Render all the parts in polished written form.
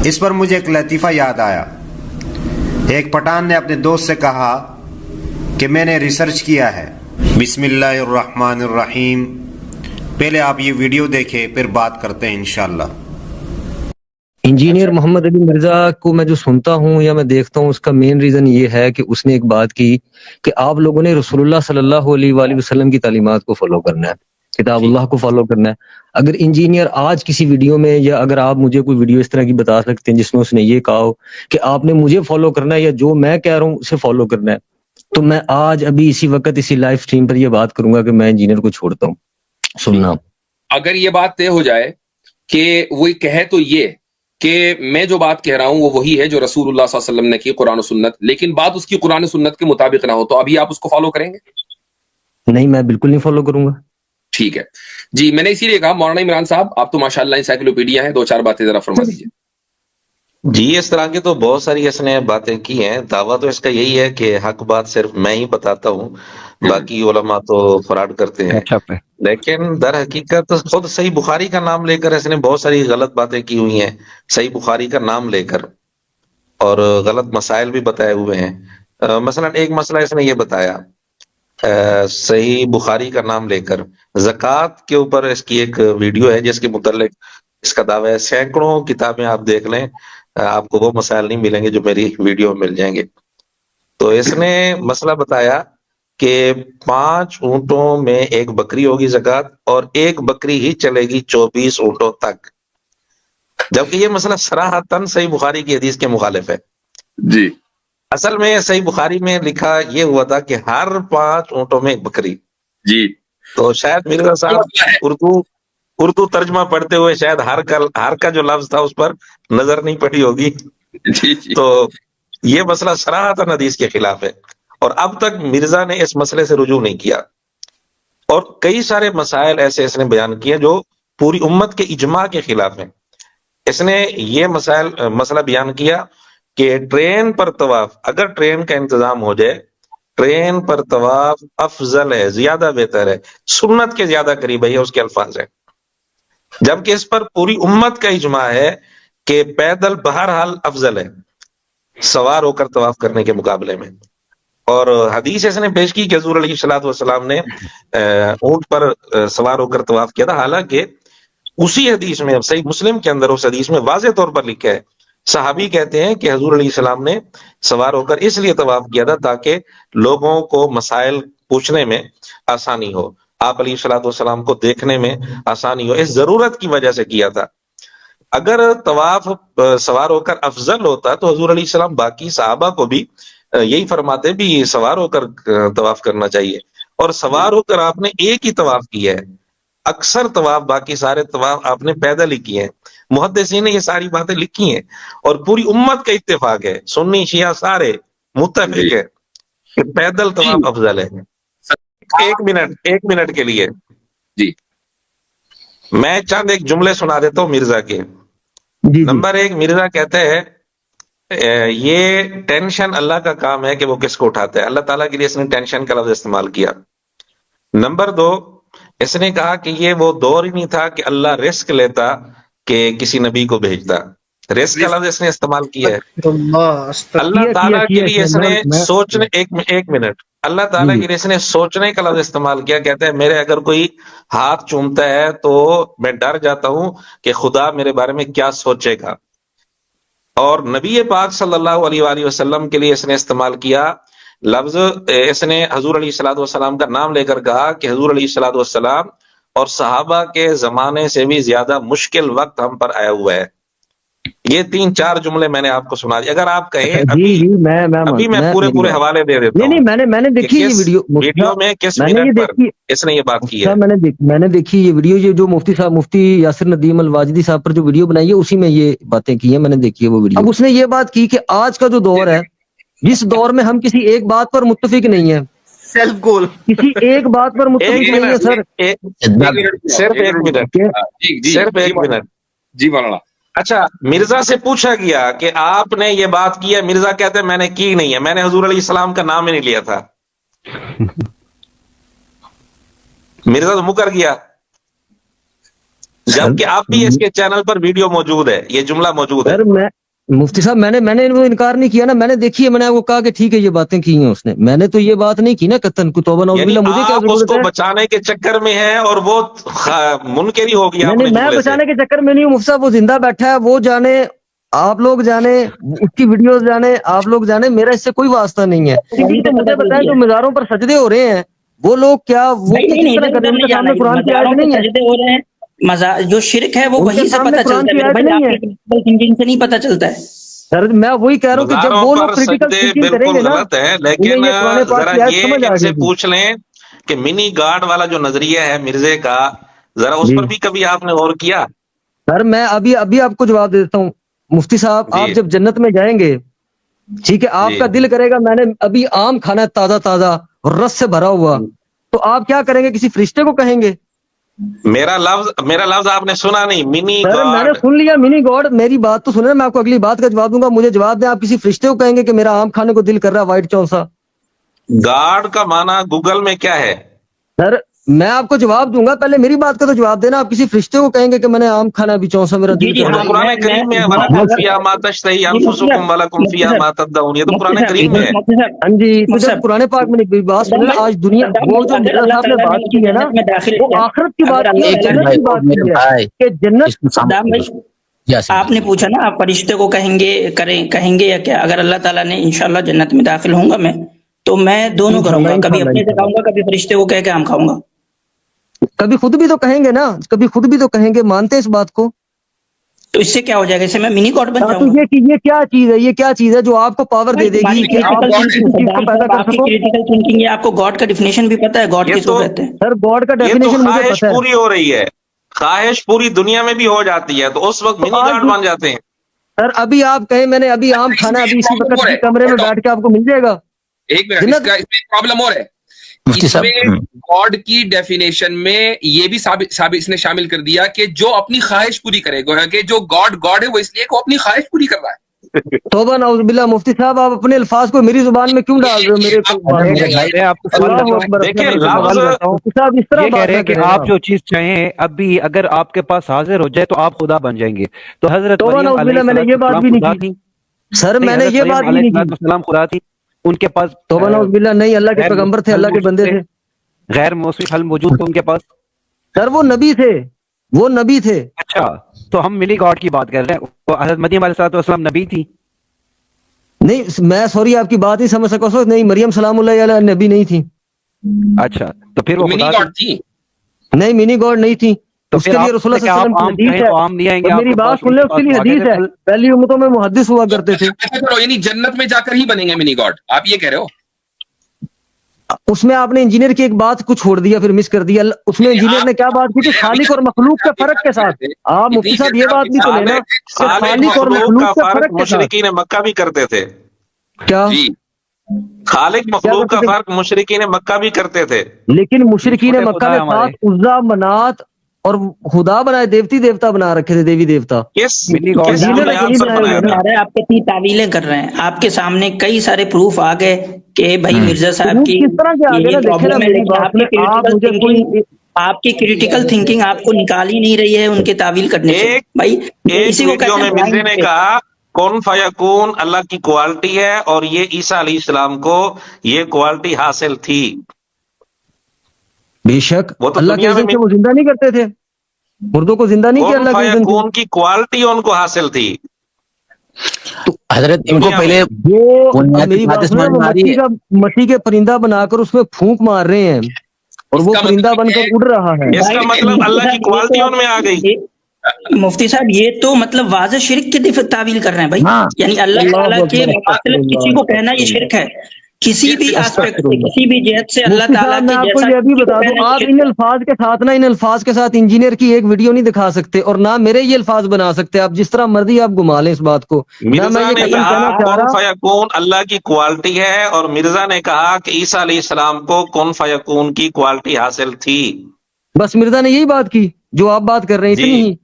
اس پر مجھے ایک لطیفہ یاد آیا۔ ایک پٹھان نے اپنے دوست سے کہا کہ میں نے ریسرچ کیا ہے۔ بسم اللہ الرحمن الرحیم، پہلے آپ یہ ویڈیو دیکھیں پھر بات کرتے ہیں انشاءاللہ۔ انجینئر محمد علی مرزا کو میں جو سنتا ہوں یا میں دیکھتا ہوں، اس کا مین ریزن یہ ہے کہ اس نے ایک بات کی کہ آپ لوگوں نے رسول اللہ صلی اللہ علیہ وآلہ وسلم کی تعلیمات کو فالو کرنا ہے، کتاب اللہ کو فالو کرنا ہے۔ اگر انجینئر آج کسی ویڈیو میں، یا اگر آپ مجھے کوئی ویڈیو اس طرح کی بتا سکتے ہیں جس میں اس نے یہ کہا ہو کہ آپ نے مجھے فالو کرنا ہے یا جو میں کہہ رہا ہوں اسے فالو کرنا ہے، تو میں آج ابھی اسی وقت اسی لائف سٹریم پر یہ بات کروں گا کہ میں انجینئر کو چھوڑتا ہوں سننا۔ اگر یہ بات طے ہو جائے کہ وہ کہے تو یہ کہ میں جو بات کہہ رہا ہوں وہ وہی ہے جو رسول اللہ صلی اللہ علیہ وسلم نے کی، قرآن و سنت، لیکن بات اس کی قرآن و سنت کے مطابق نہ ہو، تو ابھی آپ اس کو فالو کریں گے؟ نہیں، میں بالکل نہیں فالو کروں گا۔ ٹھیک ہے جی، میں نے اسی لیے کہا مولانا عمران صاحب آپ تو ماشاءاللہ انسائکلوپیڈیا ہیں، دو چار باتیں ذرا فرما دیجیے۔ جی، اس طرح کی تو بہت ساری اس نے باتیں کی ہیں۔ دعویٰ تو اس کا یہی ہے کہ حق بات صرف میں ہی بتاتا ہوں، باقی علماء تو فراڈ کرتے ہیں۔ لیکن در حقیقت خود صحیح بخاری کا نام لے کر اس نے بہت ساری غلط باتیں کی ہوئی ہیں، صحیح بخاری کا نام لے کر، اور غلط مسائل بھی بتائے ہوئے ہیں۔ مثلا ایک مسئلہ اس نے یہ بتایا صحیح بخاری کا نام لے کر، زکوٰۃ کے اوپر اس کی ایک ویڈیو ہے جس کے متعلق اس کا دعویٰ ہے۔ سینکڑوں کتابیں آپ دیکھ لیں، آپ کو وہ مسائل نہیں ملیں گے جو میری ویڈیو میں مل جائیں گے۔ تو اس نے مسئلہ بتایا کہ 5 اونٹوں میں ایک بکری ہوگی زکوٰۃ، اور ایک بکری ہی چلے گی 24 اونٹوں تک، جبکہ یہ مسئلہ صراحتاً صحیح بخاری کی حدیث کے مخالف ہے۔ جی، اصل میں صحیح بخاری میں لکھا یہ ہوا تھا کہ ہر 5 اونٹوں میں ایک بکری۔ جی، تو شاید مرزا صاحب اردو ترجمہ پڑھتے ہوئے شاید ہر کا جو لفظ تھا اس پر نظر نہیں پڑی ہوگی۔ جی، جی، تو یہ مسئلہ صراحتاً حدیث کے خلاف ہے، اور اب تک مرزا نے اس مسئلے سے رجوع نہیں کیا۔ اور کئی سارے مسائل ایسے اس نے بیان کیے جو پوری امت کے اجماع کے خلاف ہیں۔ اس نے یہ مسئلہ بیان کیا کہ ٹرین پر طواف، اگر ٹرین کا انتظام ہو جائے، ٹرین پر طواف افضل ہے، زیادہ بہتر ہے، سنت کے زیادہ قریب ہے، یہ اس کے الفاظ ہیں، جبکہ اس پر پوری امت کا اجماع ہے کہ پیدل بہرحال افضل ہے سوار ہو کر طواف کرنے کے مقابلے میں۔ اور حدیث اس نے پیش کی کہ حضور علیہ الصلوۃ والسلام نے اونٹ پر سوار ہو کر طواف کیا تھا، حالانکہ اسی حدیث میں، صحیح مسلم کے اندر اس حدیث میں واضح طور پر لکھا ہے، صحابی کہتے ہیں کہ حضور علیہ السلام نے سوار ہو کر اس لیے طواف کیا تھا تاکہ لوگوں کو مسائل پوچھنے میں آسانی ہو، آپ علیہ الصلوۃ والسلام کو دیکھنے میں آسانی ہو، اس ضرورت کی وجہ سے کیا تھا۔ اگر طواف سوار ہو کر افضل ہوتا تو حضور علیہ السلام باقی صحابہ کو بھی یہی فرماتے بھی سوار ہو کر طواف کرنا چاہیے، اور سوار ہو کر آپ نے ایک ہی طواف کیا ہے، اکثر طواف، باقی سارے طواف آپ نے پیدل ہی کیے ہیں۔ محدثین نے یہ ساری باتیں لکھی ہیں، اور پوری امت کا اتفاق ہے، سنی شیعہ سارے متفق ہے کہ پیدل طواف افضل ہے۔ ایک منٹ کے لیے جی، میں چند ایک جملے سنا دیتا ہوں مرزا کے۔ جی نمبر 1، مرزا کہتے ہیں یہ ٹینشن اللہ کا کام ہے کہ وہ کس کو اٹھاتا ہے، اللہ تعالیٰ کے لیے اس نے ٹینشن کا لفظ استعمال کیا۔ نمبر 2، اس نے کہا کہ یہ وہ دور ہی نہیں تھا کہ اللہ رزق لیتا کہ کسی نبی کو بھیجتا، رزق کا لفظ اس نے استعمال کیا ہے۔ اللہ تعالیٰ کے لیے اس نے سوچنے، ایک منٹ، اللہ تعالیٰ کے لیے اس نے سوچنے کا لفظ استعمال کیا۔ کہتے ہیں میرے اگر کوئی ہاتھ چومتا ہے تو میں ڈر جاتا ہوں کہ خدا میرے بارے میں کیا سوچے گا۔ اور نبی پاک صلی اللہ علیہ وآلہ وسلم کے لیے اس نے استعمال کیا لفظ، اس نے حضور علیہ الصلوۃ والسلام کا نام لے کر کہا کہ حضور علیہ الصلوۃ والسلام اور صحابہ کے زمانے سے بھی زیادہ مشکل وقت ہم پر آیا ہوا ہے۔ یہ 3-4 جملے میں نے آپ کو سنا دی، اگر آپ کہیں ابھی میں پورے حوالے دے دیتا ہوں۔ نہیں، میں نے دیکھی یہ ویڈیو میں کس منٹ پر اس نے یہ بات کی ہے۔ میں نے دیکھی یہ ویڈیو، یہ جو مفتی یاسر ندیم الواجدی صاحب پر جو ویڈیو بنائی ہے اسی میں یہ باتیں کی ہیں، میں نے دیکھی ہے وہ ویڈیو۔ اب اس نے یہ بات کی کہ آج کا جو دور ہے، جس دور میں ہم کسی ایک بات پر متفق نہیں ہیں، سیلف گول، کسی ایک بات پر متفق نہیں ہے سر، صرف ایک منٹ جی مولانا۔ اچھا، مرزا سے پوچھا گیا کہ آپ نے یہ بات کی ہے، مرزا کہتے ہیں میں نے کی نہیں ہے، میں نے حضور علیہ السلام کا نام ہی نہیں لیا تھا۔ مرزا تو مکر گیا۔ جبکہ اب بھی اس کے چینل پر ویڈیو موجود ہے، یہ جملہ موجود ہے۔ سر میں مفتی صاحب میں نے وہ انکار نہیں کیا نا، میں نے دیکھی ہے، میں نے آپ کو کہا کہ ٹھیک ہے یہ باتیں کی ہیں اس نے، میں نے تو یہ بات نہیں کی نا قطعاً کو توبہ نعوذ یعنی باللہ، مجھے کیا آپ اس ضرورت کو ہے؟ بچانے کے چکر میں ہیں اور وہ منکر ہی ہو گیا نہیں اپنے میں جملے سے۔ بچانے کے چکر میں نہیں ہوں مفتی صاحب، وہ زندہ بیٹھا ہے، وہ جانے، آپ لوگ جانے، اس کی ویڈیوز جانے، آپ لوگ جانے، میرا اس سے کوئی واسطہ نہیں ہے۔ وہی تو تو مجھے پتہ چل بتائیں گیا جو مزاروں پر سجدے ہو رہے ہیں وہ لوگ کیا وہ بھائی، نہیں کس نہیں، طرح ادھر کر رہے ادھر ہیں؟ ان نہیں کے جانا سامنے ہے، قرآن کی مزاروں آیت پہ نہیں ہے، سجدے ہو رہے ہیں، جو شرک ہے وہ ان کے وہی سے سامنے پتہ قرآن چلتا ہے کی میرے آیت بھائی، نہیں آپ ہے۔ کی کریٹیکل تھنکنگ سے نہیں پتہ چلتا ہے۔ سر میں وہی کہہ رہا ہوں کہ جب مزاروں وہ لوگ پر کریٹیکل سجدے تھنکنگ کریں بالکل گے نا، غلط ہے، انہیں لیکن یہ قرآن پاک ذرا کی آیت سمجھ یہ آ ان سے جائے گی۔ پوچھ لیں کہ منی گاڈ والا جو نظریہ ہے مرزے کا، ذرا اس جی پر بھی کبھی آپ نے غور کیا؟ سر میں ابھی آپ کو جواب دے دیتا ہوں مفتی صاحب، جی آپ جب جنت میں جائیں گے، ٹھیک ہے، آپ جی کا دل کرے گا میں نے ابھی آم کھانا ہے تازہ تازہ اور رس سے بھرا ہوا، تو آپ کیا کریں گے؟ کسی فرشتے کو کہیں گے؟ میرا لفظ آپ نے سنا نہیں، منی سر میں نے گاڈ۔ سن لیا منی گاڈ، میری بات تو سنیں، میں آپ کو اگلی بات کا جواب دوں گا، مجھے جواب دیں، آپ کسی فرشتے کو کہیں گے کہ میرا آم کھانے کو دل کر رہا ہے وائٹ چونسا؟ گاڈ کا معنی گوگل میں کیا ہے؟ سر میں آپ کو جواب دوں گا، پہلے میری بات کا تو جواب دینا، آپ کسی فرشتے کو کہیں گے کہ میں نے آم کھانا بھی چونسا میرا جی دل جی کر وہ رہا تو ہاں، ہے؟ قرآن کریم میں ہے، وَلَكُمْ فِيهَا مَا تَشْتَهِي جی مفتی أَنفُسُكُمْ صاحب، وَلَكُمْ مفتی فِيهَا صاحب، مَا تَدَّعُونَ، یہ تو مفتی قرآن صاحب کریم میں ہے۔ مفتی صاحب ہاں جی، تو مفتی جب صاحب، قرآن پاک میں نہیں، بات سنیں نا، آج دنیا وہ جو اگر مرزا اللہ صاحب نے تعالیٰ نے بات مجھے کی ہے نا، جنت میں داخل وہ کیا، آخرت کی اگر بات کی اللہ ہے، تعالیٰ جنت نے کی بات کی ہے کہ جنت۔ صدام بھائی، آپ نے پوچھا نا آپ فرشتے کو کہیں گے یا کیا؟ اگر اللہ تعالیٰ نے انشاءاللہ جنت میں داخل ہوں گا میں، تو میں دونوں کروں انشاءاللہ گا، کبھی انشاءاللہ اپنے سے کھاؤں انشاءاللہ گا، کبھی فرشتے کو کہہ کے آم کھاؤں گا۔ کبھی خود بھی تو کہیں گے نا، کبھی خود بھی تو کہیں گے، مانتے ہیں اس بات کو؟ تو اس سے کیا ہو جائے گا؟ اس سے میں منی گاڈ بن ہاں، جاؤں تو گا؟ یہ کیا چیز ہے، یہ کیا چیز ہے جو آپ کو پاور بھائی دے دے تمہاری گی کہ آپ کریٹیکل کسی تھنکنگ، چیز کو صدام پیدا صاحب کر آپ کی سکو؟ کریٹیکل تھنکنگ ہے، آپ کو گاڈ کا ڈیفینیشن بھی پتا ہے، گاڈ یہ کس کو تو کہتے ہیں؟ سر گاڈ کا یہ تو ڈیفینیشن مجھے خواہش پتا ہے۔ پوری ہو رہی ہے، خواہش پوری دنیا میں بھی ہو جاتی ہے، تو اس وقت تو منی آج گاڈ بن جاتے ہیں۔ سر ابھی آپ کہیں میں نے ابھی آم اس کھانا میں ہے، ابھی ایک اسی پرابلم وقت اور ہے، اسی کمرے میں ہولڈ آن، بیٹھ کے آپ کو مل جائے گا ایک منٹ، جنت؟ اس میں ایک پرابلم اور ہے، مفتی اس صاحب میں گاڈ کی ڈیفینیشن میں یہ بھی ثابت اس نے شامل کر دیا کہ جو اپنی خواہش پوری کرے گا، کہ جو گاڈ ہے وہ اس لیے کہ وہ اپنی خواہش پوری کر رہا ہے۔ توبہ نعوذ باللہ، مفتی صاحب آپ اپنے الفاظ کو میری زبان میں کیوں ڈال رہے ہو؟ میرے کو حضرت بات میرے کریں بھائی میں آپ کو سوال اللہ کرتا ہوں، اکبر، دیکھیں اپنے سوال لفظ، کرتا ہوں، مفتی صاحب اس طرح یہ کہہ بات رہے نہ ہیں کہ کریں آپ آپ۔ جو چیز چاہیں اب بھی اگر آپ کے پاس حاضر ہو جائے تو آپ خدا بن جائیں گے، تو حضرت توبہ مریم نعوذ علیہ باللہ، میں نے یہ بات السلام بھی نہیں خدا کی تھی؟ سر، نہیں، میں نے حضرت یہ مریم بات بھی علیہ نہیں کی۔ السلام خدا تھی، ان کے پاس توبہ نعوذ باللہ، نہیں، اللہ کے غیر پیغمبر تھے، موصف حل اللہ کے موجود بندے تھے، تھے غیر موصف حل موجود تھے ان کے پاس۔ سر، وہ نبی تھے، وہ نبی تھے۔ اچھا، تو ہم منی گاڈ کی بات کر رہے ہیں، تو حضرت مریم علیہ السلام نبی تھی؟ نہیں میں سوری آپ کی بات نہیں سمجھ سکا، سو نہیں، مریم سلام اللہ علیہ نبی نہیں تھی، اچھا، تو پھر تو وہ منی خدا تھی؟ گاڈ تھی۔ نہیں منی گاڈ نہیں تھی، تو اس پھر کے لیے آپ رسول اللہ سے صلی کہ اللہ علیہ آپ وسلم کی آم حدیث کہیں ہے، تو آم نہیں آئیں گے اور آپ میری کے بات پاس، سن ان لیں، کے اس کے پاس لیے تو آگے حدیث تھے ہے، پھل۔ پہلی امتوں میں محدث ہوا کرتے تھے۔ چلو یعنی جنت میں جا کر ہی بنیں گے منی گاڈ، آپ یہ کہہ رہے ہو؟ اس میں آپ نے انجینئر کی ایک بات کو چھوڑ دیا، پھر مس کر دیا، اس میں انجینئر نے کیا بات کی تھی؟ خالق اور مخلوق کے فرق کے ساتھ۔ آپ مفتی صاحب یہ بات بھی تو لینا کہ خالق خالق اور مخلوق کا مخلوق کے فرق فرق کے ساتھ مشرکین مکہ بھی کرتے تھے۔ کیا جی خالق کیا مخلوق کا کرتے تھے؟ فرق مشرکین مکہ بھی کرتے تھے۔ لیکن یہ مشرکین چھوٹے مکہ خدا نے ہے ہمارے، ساتھ عزا، منات اور خدا بنائے، دیوتا بنا رکھے تھے، دیوی دیوتا۔ منی گاڈ کس انجینئر نے نہیں تو بنیاد نہیں پر بنائے بنایا ہوئے سمجھ نا۔ میں تھا؟ آ رہا ہے آپ کتنی تعویلیں کر رہے ہیں، آپ کے سامنے کئی سارے پروف آ گئے کہ بھائی مرزا صاحب ثبوت کی کس طرح کے آگے یہ نا، دیکھیں نا پرابلم ہے، میری لیکن بات سنیں، آپ مجھے کوئی آپ کی کریٹیکل تھنکنگ آپ کو نکال ہی نہیں رہی ہے ان کے تعویل کرنے سے۔ ایک بھائی ایک اسی کو ویڈیو کہتے میں ہیں مرزے بلائنڈ نے فیتھ۔ کہا کون فیکون اللہ کی کوالٹی ہے، اور یہ عیسیٰ علیہ السلام کو یہ کوالٹی حاصل تھی۔ بے شک وہ تو اللہ کے دنیا اذن میں سے وہ زندہ نہیں کرتے تھے، مردوں کو زندہ نہیں کیا کون اللہ کے اذن سے۔ فیکون کی کوالٹی ان کو حاصل تھی حضرت ان کو دنیا میں۔ پہلے وہ اب بنیادی میری بات باتیں سنیں، سمجھ وہ میں آ رہی ہے۔ مٹی کے پرندہ بنا کر اس میں پھونک مار رہے ہیں اور اس وہ کا پرندہ مطلب بن یہ ہے کر اڑ رہا ہے۔ اس کا مطلب اللہ کی کوالٹی ان میں آ گئی۔ مفتی صاحب یہ تو مطلب واضح شرک کی تعویل کر رہے ہیں بھائی، ہاں، یعنی اللہ اللہ تعالیٰ کے اکبر، استغفر مماثلت کسی اللہ، کو کہنا یہ استغفر شرک ہے، کسی بھی صرف آسپیکٹ استغفر سے، اللہ۔ کسی بھی جہت سے اللہ مفتی تعالیٰ صاحب میں کے آپ کو جیسا یہ بھی کسی کو بتا دوں، کہنا یہ آپ شرک ان ہے۔ الفاظ کے ساتھ نا، ان الفاظ کے ساتھ انجینئر کی ایک ویڈیو نہیں دکھا سکتے، اور نہ میرے یہ الفاظ بنا سکتے، آپ جس طرح مرضی آپ گھما لیں اس بات کو، نہ میں مرزا یہ نے قطعاً کہا کہنا چاہ کون رہا۔ فیکون اللہ کی کوالٹی ہے، اور مرزا نے کہا کہ عیسیٰ علیہ السلام کو کون فیکون کی کوالٹی حاصل تھی۔ بس مرزا نے یہی بات کی جو آپ بات کر رہے ہیں، جی اتنی ہی۔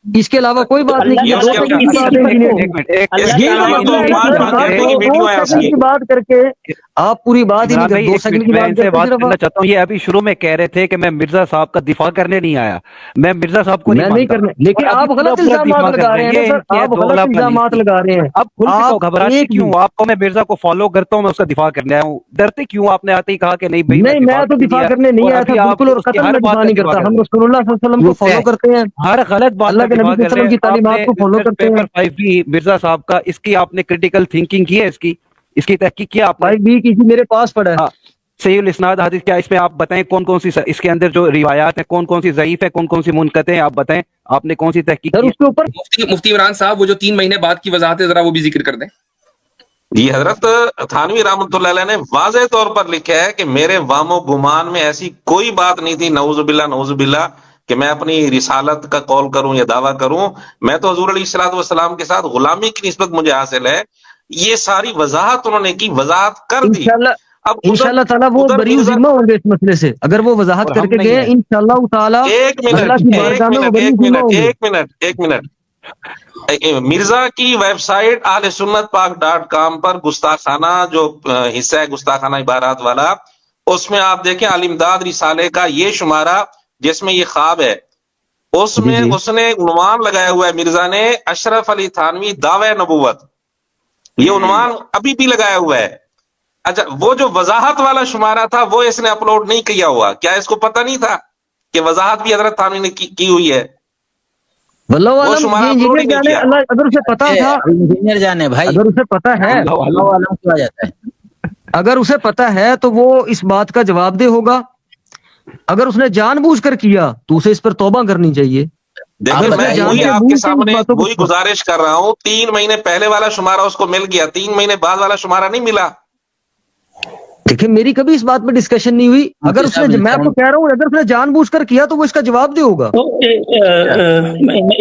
اس کے علاوہ کوئی بات نہیں کی. اللہ دو تعالیٰ سیکنڈ کی کی بات ہے کسی انجینئر. ایک منٹ ایک اللہ یہ تعالیٰ مسئلہ ہے. پانچ آپ گھنٹے کی دو ویڈیو ہے اس سیکنڈ کی. کی بات کر کے آپ پوری بات ہی نہیں عمران بھائی کرتے. 2 ایک سیکنڈ منٹ کی میں بات ان سے کرتے بات صرف کرنا آپ. چاہتا ہوں. یہ ابھی شروع میں کہہ رہے تھے کہ میں مرزا صاحب کا دفاع کرنے نہیں آیا, میں مرزا صاحب کو میں نہیں مانتا. کرنے, لیکن اور ابھی آپ پورا غلط پورا الزامات دفاع کر لگا رہے ہیں نا یہ سر, ان کی آپ غلط دوغلا پن الزامات کی. لگا رہے ہیں. اب کھل کے آپ گھبراتے ایک کیوں؟ آپ کو میں مرزا کو فالو کرتا ہوں, میں اس کا دفاع کرنے آیا ہوں. ڈرتے کیوں؟ آپ نے آتے ہی کہا کہ نہیں بھائی نہیں, میں تو دفاع کرنے نہیں آیا تھا بالکل, اور اس کی قتل ہر میں بات دفاع کا نہیں دفاع کرتا. کر ہم رہے رسول اللہ صلی اللہ علیہ وسلم کو فالو کرتے ہیں, ہیں, ہر غلط بات اللہ کا کے نبی دفاع صلی اللہ کر علیہ رہے وسلم ہیں. کی تعلیمات کو فالو کرتے ہیں. پیپر 5 بھی مرزا صاحب کا, اس کی آپ نے کریٹیکل تھنکنگ کی ہے, اس کی تحقیق کیا آپ نے؟ 5B کی میرے پاس پڑا ہے. ہاں, صحیح الاسناد حدیث کیا اس میں آپ بتائیں کون کون سی اس کے اندر جو روایات ہیں کون کون سی ضعیف ہے, کون کون سی منقطع ہیں, آپ بتائیں آپ نے کون سی تحقیق سر کی ہے؟ اس کے اوپر مفتی عمران صاحب وہ جو 3 مہینے بعد کی وضاحت ہے ذرا وہ بھی ذکر کر دیں. یہ حضرت تھانوی رحمۃ اللہ علیہ نے واضح طور پر لکھا ہے کہ میرے وام و گمان میں ایسی کوئی بات نہیں تھی, نعوذ باللہ کہ میں اپنی رسالت کا قول کروں یا دعویٰ کروں. میں تو حضور علیہ الصلوۃ والسلام کے ساتھ غلامی کی نسبت مجھے حاصل ہے. یہ ساری وضاحت انہوں نے کی, وضاحت کر دی. اب انشاءاللہ تعالیٰ وہ ادھر بری مرزا ذمہ ہوں گے اس مسئلے سے, اگر وہ وضاحت اور کر ہم کے نہیں گئے ہیں. انشاءاللہ تعالیٰ ایک اللہ کی بارگاہ میں وہ بری ذمہ ہوں گے. مرزا کی ویب سائٹ اہل سنت پاک.com پر گستاخانہ جو حصہ ہے گستاخانہ عبارات والا, اس میں آپ دیکھیں الامداد رسالے کا یہ شمارہ جس میں یہ خواب ہے, اس میں اس نے عنوان لگایا ہوا ہے مرزا نے, اشرف علی تھانوی دعوی نبوت. یہ عنوان ابھی بھی لگایا ہوا ہے. اچھا, وہ جو وضاحت والا شمارہ تھا وہ اس نے اپلوڈ نہیں کیا ہوا. کیا اس کو پتہ نہیں تھا کہ وضاحت بھی حضرت تھانوی نے کی ہوئی ہے؟ واللہ وہ عالم, شمارہ یہ اپلوڈ ہی انجینئر نہیں جانے, کیا. اللہ اگر اسے پتا تھا, انجینئر جانے بھائی, اگر اسے پتا ہے, اللہ عالم کیا جاتا ہے. اگر اسے پتا ہے تو وہ اس بات کا جواب دہ ہوگا. اگر اس نے جان بوجھ کر کیا تو اسے اس پر توبہ کرنی چاہیے. دیکھیں اگر میں جان وہی کے آپ منہ کے سے سامنے اس باتوں کو- وہی گزارش کر رہا ہوں. 3 مہینے پہلے والا شمارہ اس کو مل گیا, 3 مہینے بعد والا شمارہ نہیں ملا. دیکھیں میری کبھی اس بات پہ ڈسکشن نہیں ہوئی. اگر اس نے, میں تو کہہ رہا ہوں اگر اس نے جان بوجھ کر کیا تو وہ اس کا جواب دہ ہوگا. تو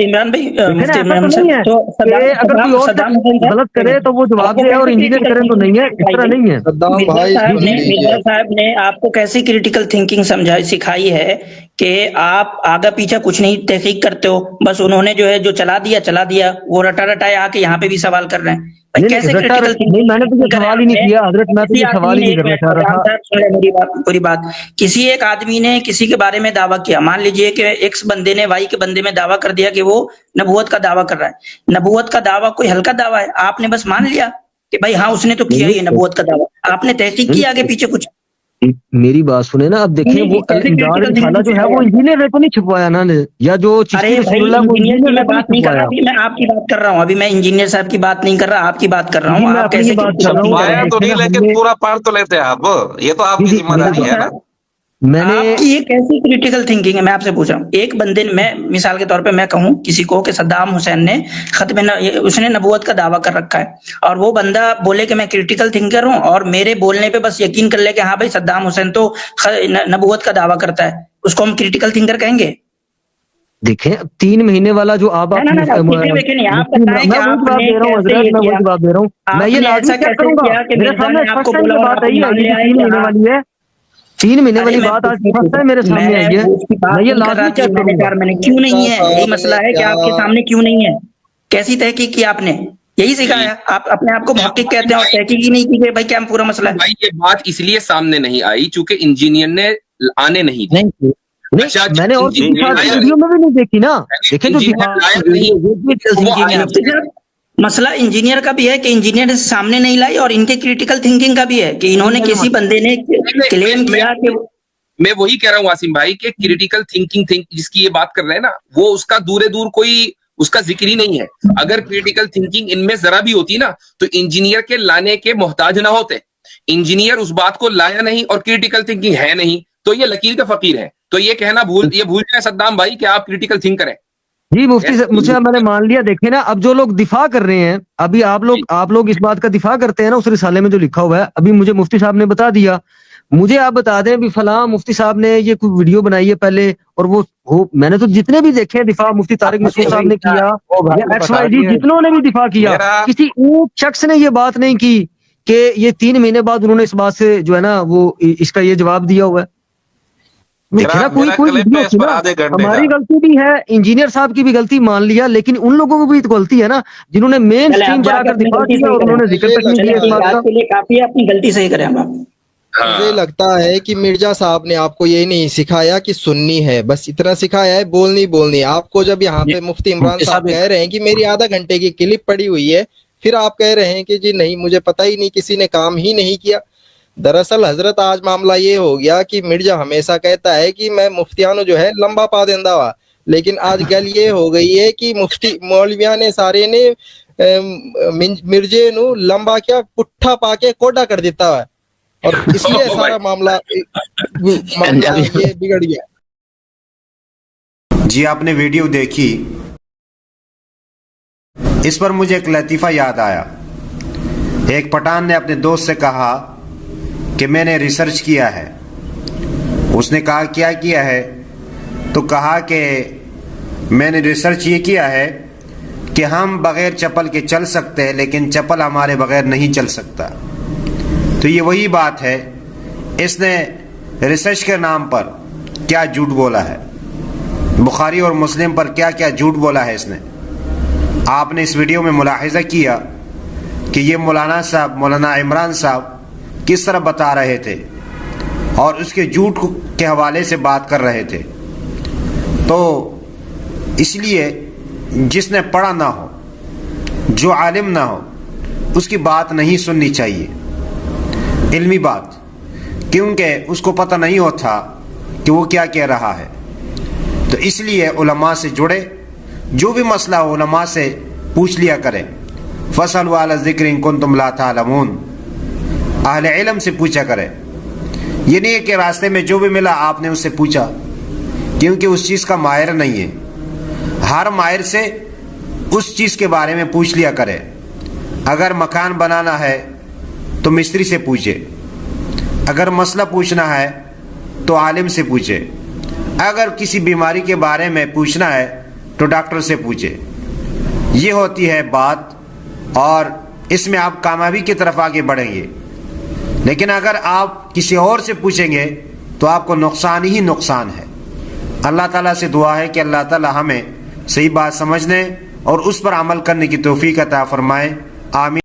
عمران بھائی, لیکن مفتی ایسا تو عمران نہیں ہے صاحب, تو کہ اگر کوئی اور صدام شخص حسین صاحب غلط کرے تو وہ جواب دے اور انجینئر کرے تو نہیں ہے, اس طرح نہیں ہے. مرزا صاحب نے آپ کو کیسی کریٹیکل تھنکنگ سکھائی ہے کہ آپ آگا پیچھا کچھ نہیں تحقیق کرتے ہو, بس انہوں نے جو ہے جو چلا دیا, وہ رٹا رٹائے آ کے یہاں پہ بھی سوال کر رہے ہیں. کیسے کریٹیکل نہیں, میں نے تو یہ سوال ہی نہیں کیا حضرت, میں تو یہ سوال ہی نہیں کرنا چاہ رہا تھا. پوری بات, کسی ایک آدمی نے کسی کے بارے میں دعویٰ کیا, مان لیجئے کہ ایکس بندے نے وائی کے بندے میں دعویٰ کر دیا کہ وہ نبوت کا دعویٰ کر رہا ہے. نبوت کا دعویٰ کوئی ہلکا دعویٰ ہے؟ آپ نے بس مان لیا کہ بھائی ہاں اس نے تو کیا ہی نبوت کا دعویٰ, آپ نے تحقیق کی آگے پیچھے کچھ؟ میری بات سنیں نا, اب دیکھیں وہ الامداد رسالہ جو ہے وہ انجینئر نے تو نہیں چھپوایا نا, یا جو چشتی رسول اللہ وہ انجینئر کی میں نے بات نہیں کر رہا, ابھی میں آپ کی بات کر رہا ہوں, ابھی میں انجینئر صاحب کی بات نہیں کر رہا, آپ کی بات کر رہا ہوں. آپ کیسے چھپوایا تو نہیں, لیکن پورا پڑھ تو لیتے آپ, یہ تو آپ کی ذمہ داری ہے نا. میں نے آپ کی یہ کیسی کریٹیکل تھنکنگ ہے, میں آپ سے پوچھ رہا ہوں. ایک بندے نے, میں مثال کے طور پہ میں کہوں کسی کو کہ صدام حسین نے اس نے نبوت کا دعویٰ کر رکھا ہے, اور وہ بندہ بولے کہ میں کریٹیکل تھنکر ہوں اور میرے بولنے پہ بس یقین کر لے کہ ہاں بھائی صدام حسین تو نبوت کا دعویٰ کرتا ہے, اس کو ہم کریٹیکل تھنکر کہیں گے؟ دیکھیں 3 مہینے والا جو آپ میں یہ لازمی چیک کروں گا, میرے سامنے آپ کو بولا بات آئی ہے, یہ 3 مہینے والی ہے, 3 مہینے والی بات آج فرسٹ ہے میرے سامنے آئی ہے, میں یہ لازمی چیک کروں گا. میں نے کیوں نہیں ہے, یہی مسئلہ ہے کہ آپ کے سامنے کیوں نہیں ہے. کیسی تحقیق کی آپ نے, یہی سکھایا, آپ اپنے آپ کو محقق کہتے ہیں اور تحقیق ہی نہیں کی کہ بھائی کیا پورا مسئلہ ہے. بھائی یہ بات اس لیے سامنے نہیں آئی چونکہ انجینئر نے آنے نہیں دی. میں نے اور ویڈیو میں بھی نہیں دیکھی نا, دیکھیں جو مسئلہ انجینئر کا بھی ہے کہ انجینئر سامنے نہیں لائی, اور ان کے کریٹیکل تھنکنگ کا بھی ہے کہ انہوں نے کسی بندے نے کلیم کیا کہ میں وہی کہہ رہا ہوں واسم بھائی کہ کریٹیکل تھنکنگ جس کی یہ بات کر رہے ہیں نا, وہ اس کا دور کوئی اس کا ذکر ہی نہیں ہے. اگر کریٹیکل تھنکنگ ان میں ذرا بھی ہوتی نا تو انجینئر کے لانے کے محتاج نہ ہوتے. انجینئر اس بات کو لایا نہیں اور کریٹیکل تھنکنگ ہے نہیں, تو یہ لکیر کا فقیر ہے. تو یہ کہنا بھول جائے صدام بھائی کہ آپ کریٹیکل تھنک کریں. جی مفتی صاحب, مجھے میں نے مان لیا. دیکھیں نا, اب جو لوگ دفاع کر رہے ہیں, ابھی آپ لوگ اس بات کا دفاع کرتے ہیں نا اس رسالے میں جو لکھا ہوا ہے, ابھی مجھے مفتی صاحب نے بتا دیا. مجھے آپ بتا دیں بھی فلاں مفتی صاحب نے یہ کوئی ویڈیو بنائی ہے پہلے, اور وہ میں نے تو جتنے بھی دیکھے دفاع مفتی طارق مسعود صاحب نے کیا, جتنوں نے بھی دفاع کیا, کسی ایک شخص نے یہ بات نہیں کی کہ یہ 3 مہینے بعد انہوں نے اس بات سے جو ہے نا وہ اس کا یہ جواب دیا ہوا ہے. دیکھیں نا کوئی میرا کوئی کلپ ویڈیو ہے اس تھی پر نا، آدھے گھنٹے کا. ہماری غلطی بھی ہے، انجینئر صاحب کی بھی غلطی مان لیا، لیکن ان لوگوں کی بھی تو غلطی ہے نا جنہوں نے مین چلے سٹریم آپ پر جا آ کے کر اپنی دفاع غلطی کیا صحیح اور انہوں نے کریں. ذکر مجھے تک نہیں چلے کیا اس ٹھیک بات ہے، کا. آپ کے لیے کافی ہے، اپنی غلطی صحیح کریں اب آپ. مجھے لگتا ہے کہ مرزا صاحب نے آپ کو یہ نہیں سکھایا کہ سننی ہے، بس اتنا سکھایا ہے بولنی. آپ کو جب یہاں پہ مفتی عمران صاحب کہہ رہے ہیں کہ میری آدھا گھنٹے کی کلپ پڑی ہوئی ہے، پھر آپ کہہ رہے ہیں کہ جی نہیں مجھے پتہ ہی نہیں، کسی نے کام ہی نہیں کیا. دراصل حضرت آج معاملہ یہ ہو گیا کہ مرزا ہمیشہ کہتا ہے کہ میں مفتیانو جو ہے لمبا پا دیندہ ہوا، لیکن آج گل یہ ہو گئی ہے کہ مفتی مولویاں نے سارے نے مرزے نو لمبا کیا پٹھا پا کے کوڈا کر دیتا ہوا، اور اس لیے سارا معاملہ یہ بگڑ گیا. جی آپ نے ویڈیو دیکھی، اس پر مجھے ایک لطیفہ یاد آیا. ایک پٹھان نے اپنے دوست سے کہا کہ میں نے ریسرچ کیا ہے. اس نے کہا کیا کیا ہے؟ تو کہا کہ میں نے ریسرچ یہ کیا ہے کہ ہم بغیر چپل کے چل سکتے ہیں لیکن چپل ہمارے بغیر نہیں چل سکتا. تو یہ وہی بات ہے، اس نے ریسرچ کے نام پر کیا جھوٹ بولا ہے، بخاری اور مسلم پر کیا کیا جھوٹ بولا ہے اس نے. آپ نے اس ویڈیو میں ملاحظہ کیا کہ یہ مولانا عمران صاحب کس طرح بتا رہے تھے اور اس کے جھوٹ کے حوالے سے بات کر رہے تھے. تو اس لیے جس نے پڑھا نہ ہو، جو عالم نہ ہو، اس کی بات نہیں سننی چاہیے، علمی بات، کیونکہ اس کو پتہ نہیں ہوتا کہ وہ کیا کہہ رہا ہے. تو اس لیے علماء سے جڑے، جو بھی مسئلہ ہو علماء سے پوچھ لیا کریں. فَاسْأَلُوا أَهْلَ الذِّكْرِ إِن كُنتُمْ لَا تَعْلَمُونَ، اہل علم سے پوچھا کریں. یہ نہیں ہے کہ راستے میں جو بھی ملا آپ نے اس سے پوچھا، کیونکہ اس چیز کا ماہر نہیں ہے. ہر ماہر سے اس چیز کے بارے میں پوچھ لیا کرے. اگر مکان بنانا ہے تو مستری سے پوچھے، اگر مسئلہ پوچھنا ہے تو عالم سے پوچھے، اگر کسی بیماری کے بارے میں پوچھنا ہے تو ڈاکٹر سے پوچھے. یہ ہوتی ہے بات، اور اس میں آپ کامیابی کی طرف آگے بڑھیں گے. لیکن اگر آپ کسی اور سے پوچھیں گے تو آپ کو نقصان ہی نقصان ہے. اللہ تعالیٰ سے دعا ہے کہ اللہ تعالیٰ ہمیں صحیح بات سمجھنے اور اس پر عمل کرنے کی توفیق عطا فرمائے. آمین.